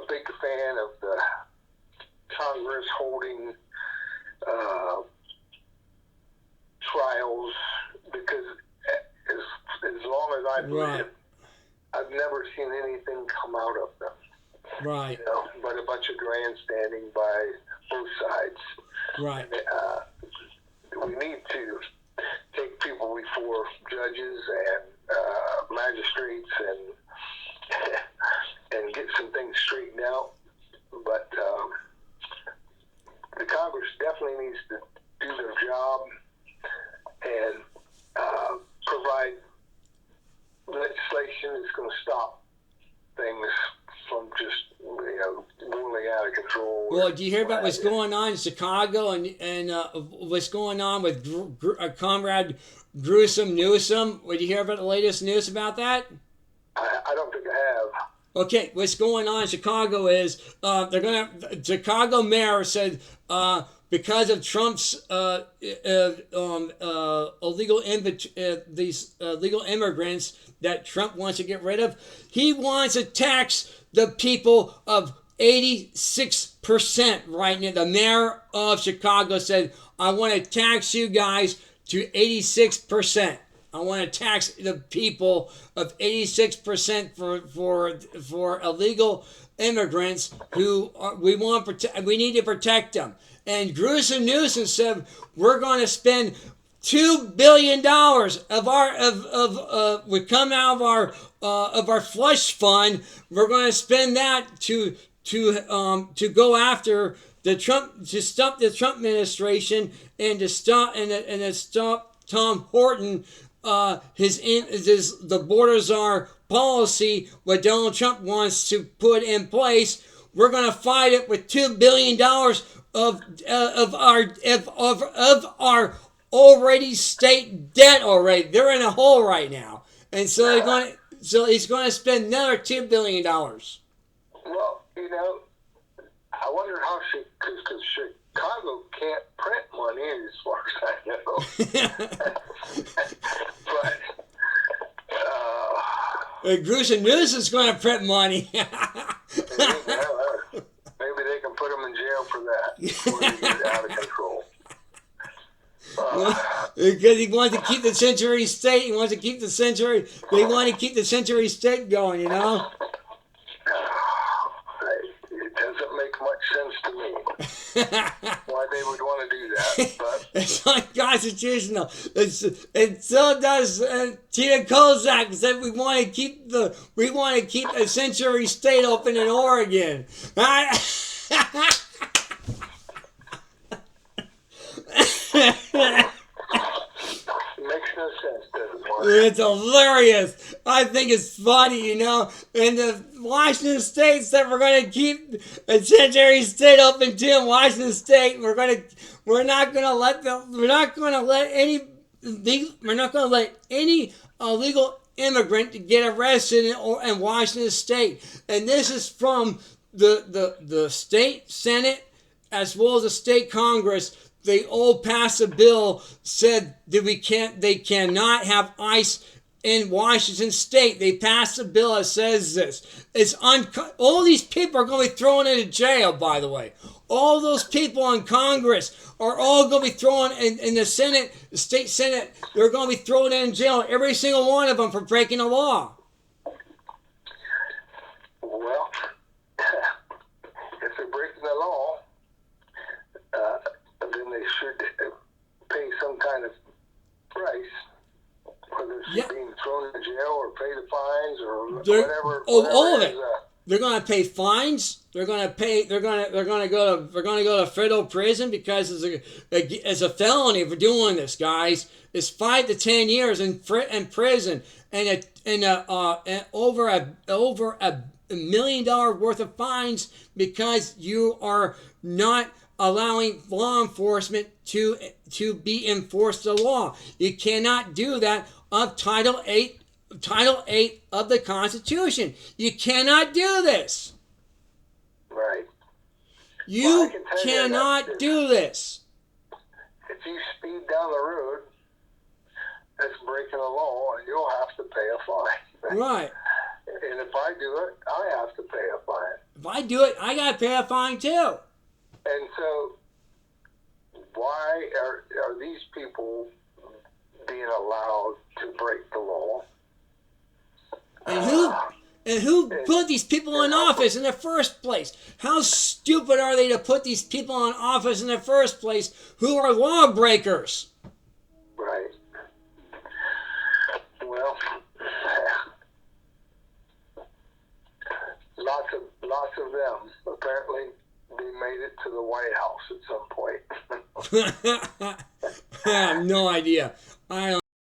big fan of the Congress holding trials because as long as I've lived, I've never seen anything come out of them. Right. But a bunch of grandstanding by both sides. Right. We need to take people before judges and magistrates and get some things straightened out. But the Congress definitely needs to do their job and provide legislation that's going to stop things from just rolling out of control. Well, do you hear about what's going on in Chicago and what's going on with Comrade Gruesome Newsom? Did you hear about the latest news about that? I don't think I have. Okay, what's going on in Chicago is Chicago mayor said because of Trump's illegal legal immigrants that Trump wants to get rid of, he wants to tax the people of 86% right now. The mayor of Chicago said, I want to tax you guys to 86%. I want to tax the people of 86% for illegal immigrants who we need to protect them. And Gruesome Newsom said we're going to spend $2 billion of our would come out of our slush fund. We're going to spend that to go after the Trump, to stop the Trump administration and to stop Tom Horton the border czar policy what Donald Trump wants to put in place. We're going to fight it with $2 billion of our already state debt already. They're in a hole right now, and so he's going to spend another $2 billion. Well, I wonder how because Chicago can't print money as far as I know. But Gruesome News is going to print money. Maybe they can put them in jail for that before they get out of control. Because he wants to keep the Century State. They want to keep the Century State going, It doesn't make much sense to me why they would want to do that. But it's unconstitutional. It so does Tina Kozak said we want to keep the Century State open in Oregon. makes no sense, does it, Mark? It's hilarious. I think it's funny, And the Washington State said we're going to keep the Century State open too. In Washington State, we're not going to let any illegal immigrant to get arrested in Washington State. And this is from the state Senate as well as the state Congress. They all passed a bill said that they cannot have ICE in Washington State. They passed a bill that says this. All these people are going to be thrown into jail, by the way. All those people in Congress are all going to be thrown in the Senate, the state Senate. They're going to be thrown in jail, every single one of them, for breaking the law. Well, if they're breaking the law, then they should pay some kind of price, whether it's being thrown in jail or pay the fines or whatever. All of it. They're going to pay fines. They're going to go to federal prison because it's a felony for doing this, guys. It's 5 to 10 years in prison and over $1 million worth of fines because you are not allowing law enforcement to be enforced the law. You cannot do that of Title 8 of the Constitution. You cannot do this. Right. You cannot do this. If you speed down the road, that's breaking the law, and you'll have to pay a fine. Right. And if I do it, I have to pay a fine. If If I do it, I got to pay a fine too. And so, why are these people being allowed to break the law? And who put these people in office in the first place? How stupid are they to put these people in office in the first place who are lawbreakers? Right. Well, lots of them. Apparently, they made it to the White House at some point. I have no idea. I don't